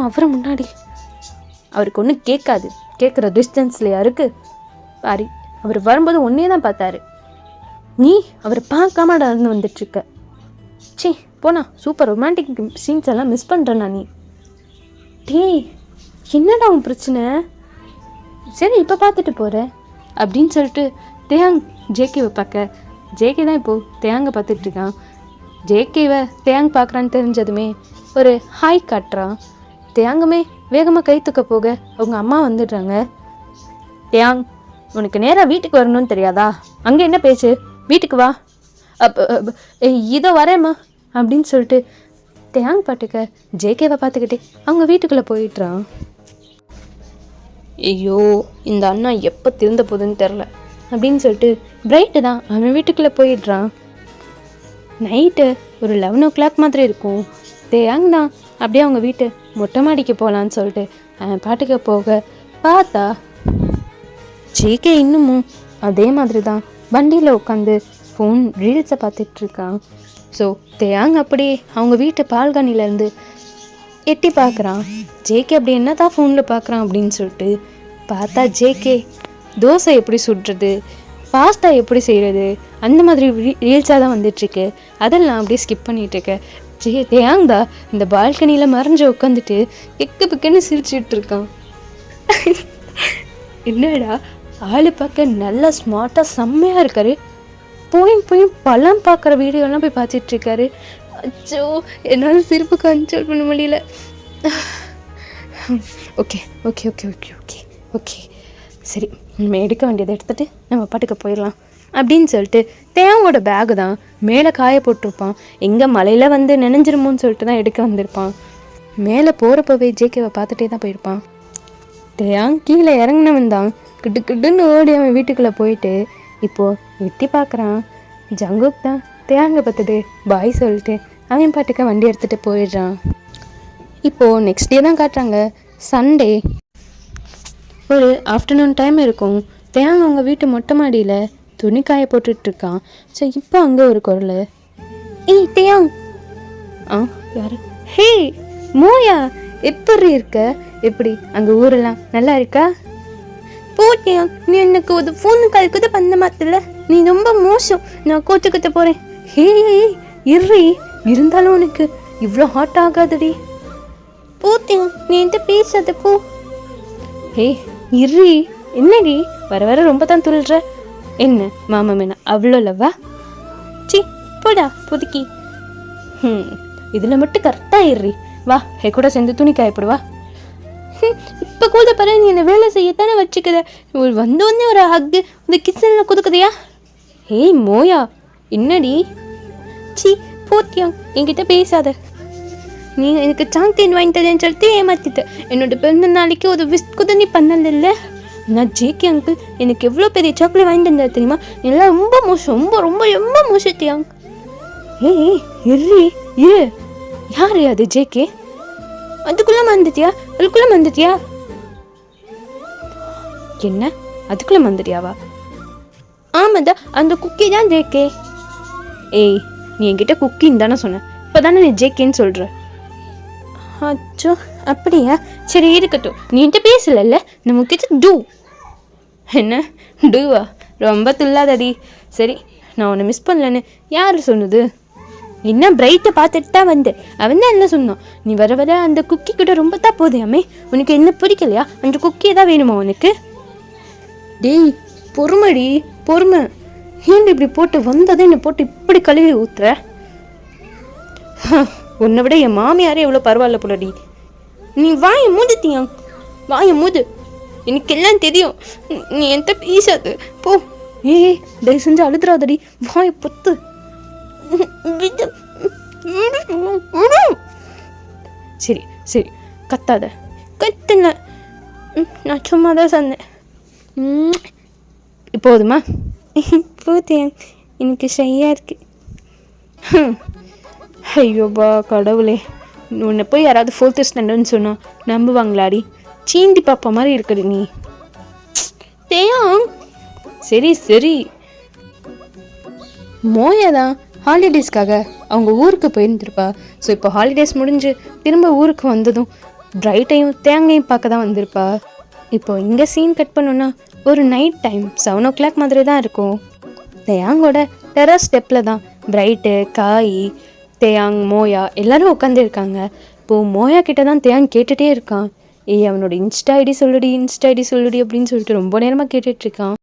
அவரை முன்னாடி அவருக்கு ஒன்றும் கேட்காது, கேட்குற டிஸ்டன்ஸ்லையா இருக்குது பாரி. அவர் வரும்போது ஒன்றே தான் பார்த்தாரு, நீ அவரை பார்க்காம நடந்து வந்துட்டுருக்க. சே போனா, சூப்பர் ரொமான்டிக் சீன்ஸ் எல்லாம் மிஸ் பண்ணுறேண்ணா நீ. டேய் என்னடா உன் பிரச்சனை, சரி இப்போ பார்த்துட்டு போகிறேன் அப்படின்னு சொல்லிட்டு தேயாங் ஜேகேவை பார்க்க, ஜேகே தான் இப்போது தேயாங்கை பார்த்துட்ருக்கான். ஜேகேவை தேயாங் பார்க்குறான்னு தெரிஞ்சதுமே ஒரு ஹாய் காட்டுறான். தேயாங்குமே வேகமாக கை தூக்க போக அவங்க அம்மா வந்துடுறாங்க. தேயாங் உனக்கு நேராக வீட்டுக்கு வரணும்னு தெரியாதா, அங்கே என்ன பேச்சு, வீட்டுக்கு வா. இதோ வரேம்மா அப்படின்னு சொல்லிட்டு தேயாங் பாட்டுக்க ஜேகேவை பார்த்துக்கிட்டே அவங்க வீட்டுக்குள்ளே போயிட்டுறான். ஐயோ இந்த அண்ணா எப்போ திருந்த போகுதுன்னு தெரில அப்படின்னு சொல்லிட்டு பிரைட்டு தான் அவன் வீட்டுக்குள்ளே போயிடுறான். நைட்டு ஒரு 11 o'clock மாதிரி இருக்கும். தேயாங் தான் அப்படியே அவங்க வீட்டு மொட்டை மாடிக்கு போகலான்னு சொல்லிட்டு அவன் பாட்டுக்கு போக பார்த்தா ஜேகே இன்னமும் அதே மாதிரி தான் வண்டியில் உட்காந்து ஃபோன் ரீல்ஸை பார்த்துட்ருக்கான். ஸோ தேயாங் அப்படியே அவங்க வீட்டு பால்கனிலேருந்து எட்டி பார்க்குறான். ஜேகே அப்படி என்ன தான் ஃபோனில் பார்க்குறான் அப்படின்னு சொல்லிட்டு பார்த்தா ஜேகே தோசை எப்படி சுடுறது, பாஸ்தா எப்படி செய்கிறது, அந்த மாதிரி ரீல்ஸாக தான் வந்துட்டுருக்கு. அதெல்லாம் அப்படியே ஸ்கிப் பண்ணிகிட்ருக்கேன். தேயாங் தான் இந்த பால்கனியில் மறைஞ்சு உட்காந்துட்டு எக்கு பிக்குன்னு சிரிச்சுட்டு இருக்கான். என்னடா ஆள் பார்க்க நல்லா ஸ்மார்ட்டாக செம்மையாக இருக்காரு, போய் பழம் பார்க்குற வீடியோலாம் போய் பார்த்துட்ருக்காரு. அச்சோ என்னால் சிரிப்பு கண்ட்ரோல் பண்ண முடியல. Okay okay okay okay okay okay சரி, நம்ம எடுக்க வேண்டியதை எடுத்துகிட்டு நம்ம பாட்டுக்கு போயிடலாம் அப்படின்னு சொல்லிட்டு தேயாங்கோட பேகு தான் மேலே காய போட்டிருப்பான். எங்கே மலையில் வந்து நினைஞ்சிருமோன்னு சொல்லிட்டு தான் எடுக்க வந்திருப்பான். மேலே போகிறப்பவே ஜேகேவை பார்த்துட்டே தான் போயிருப்பான். தேயாங் கீழே இறங்கினவன் தான் கிட்டு கிட்டுன்னு ஓடி அவன் வீட்டுக்குள்ளே போயிட்டு இப்போது எட்டி பார்க்குறான். ஜங்குக் தான் தேயாங்கை பார்த்துட்டு பாய் சொல்லிட்டு அவன் பாட்டுக்க வண்டி எடுத்துகிட்டு போயிடுறான். இப்போது நெக்ஸ்ட் டே தான் காட்டுறாங்க, சண்டே. ஒரு ஆஃப்டர்நூன் டைம் இருக்கும். தேயாங் அவங்க வீட்டு மொட்டை மாடியில் துணி காய போட்டுட்ருக்கான். ஸோ இப்போ அங்கே ஒரு குரல், ஏய் தேயாங். யாரு? ஹே மோயா, எப்படி இருக்க, எப்படி அங்கே ஊரெல்லாம் நல்லா இருக்கா? போட்டியா, நீ எனக்கு ஒரு ஃபோன் கால் கூட பண்ண மாட்டல, நீ ரொம்ப மோசம், நான் கோச்சுக்கிட்ட போகிறேன். ஹே இர்ரி, இருந்தாலும் உனக்கு இவ்வளோ ஹாட் ஆகாதடி. போட்டியா நீ என்கிட்ட பேசாத போ. ஹே இர்ரி, என்னடி வர வர ரொம்ப தான் துள்ளுற, என்ன மாமா மேனா அவ்வளோ லவ்வா? சி போடா புதுக்கி. இதில் மட்டும் கரெக்டாக இர்ரி, வா ஹே கூட சேர்ந்து துணி காயப்படுவா. இப்போ கூட பாரு, நீ என்னை வேலை செய்யத்தானே வச்சுக்கிற, ஒரு வந்தோடனே ஒரு ஹக்கு இந்த கிச்சனில் குதுக்குதையா? ஏய் மோயா, என்னடி? சி போத்தியா, என்கிட்ட பேசாத. நீ எனக்கு சாங்தேன் வாங்கி தரேன்னு சொல்லிட்டு ஏமாத்திட்ட. என்னோட பிறந்த நாளைக்கு ஒரு விஸ்ட் கூட நீ பண்ணல. நான் ஜேகே அங்கிள் எனக்கு எவ்வளோ பெரிய சாக்லேட் வாங்கி தந்தா தெரியுமா? எல்லாம் ரொம்ப மோசம், ரொம்ப ரொம்ப ரொம்ப மோசத்தியாங். ஏய் எர்ரி ஏ, யாரு அது ஜேகே? அதுக்குள்ளே மறந்துட்டியா? அதுக்குள்ளே மறந்துட்டியா? என்ன அதுக்குள்ளே மறந்துட்டியாவா? ஆமாதா, அந்த குக்கி தான் ஜேகே. ஏய் நீ என்கிட்ட குக்கின்னு தானே சொன்ன, இப்போ தானே நீ ஜேகேன்னு சொல்கிற. அச்சோ அப்படியா, சரி இருக்கட்டும், நீ என்கிட்ட பேசலல்ல, நம்ம கிட்ட டூ. என்ன டூவா? ரொம்ப துல்லாதடி. சரி நான் உன்னை மிஸ் பண்ணலன்னு யார் சொன்னது? என்ன பிரைட்டை பார்த்துட்டு தான் வந்தேன், அவன் தான் என்ன சொன்னான், நீ வர வர அந்த குக்கி கிட்ட ரொம்ப தான் போதையாமே, உனக்கு என்ன பிடிக்கலையா, அந்த குக்கியே தான் வேணுமா உனக்கு? டேய் பொறுமடி பொறுமை, ஏன் இப்படி போட்டு வந்ததை என்னை போட்டு இப்படி கழுவி ஊத்துற? உன்னை விட என் மாமியாரே எவ்வளோ பரவாயில்ல போலடி. நீ வாயை மூதுத்தியா, வாயை மூது, எனக்கு எல்லாம் தெரியும், நீ என்கிட்ட பேசாது போ. ஏய் தயவு செஞ்சு அழுதுறாதடி, வாயை பொத்து. சரி சரி கத்தாத, கத்துன, நான் சும்மா தான் சொன்னேன். போதுமா? போதே, எனக்கு ஷையாக இருக்கு. ஐயோபா கடவுளே, உன்னை போய் யாராவது 4th ஸ்டாண்டர்ட்னு சொன்னால் நம்புவாங்களாடி? சீந்தி பாப்பா மாதிரி இருக்குடி நீ. தேயாங் சரி சரி. மோயா தான் ஹாலிடேஸ்க்காக அவங்க ஊருக்கு போயிருந்துருப்பா. ஸோ இப்போ ஹாலிடேஸ் முடிஞ்சு திரும்ப ஊருக்கு வந்ததும் பிரைட்டையும் தேங்கையும் பார்க்க தான் வந்திருப்பா. இப்போ இங்கே சீன் கட் பண்ணோன்னா ஒரு நைட் டைம் 7 o'clock மாதிரி தான் இருக்கும். தேயாங்கோட டெரஸ் ஸ்டெப்பில் தான் பிரைட்டு, காய், தேயாங், மோயா எல்லாரும் உட்காந்துருக்காங்க. இப்போது மோயா கிட்ட தான் தேயாங் கேட்டுகிட்டே இருக்கான், அவனோட இன்ஸ்டா ஐடி சொல்லுடி அப்படின்னு சொல்லிட்டு ரொம்ப நேரமாக கேட்டுட்ருக்கான்.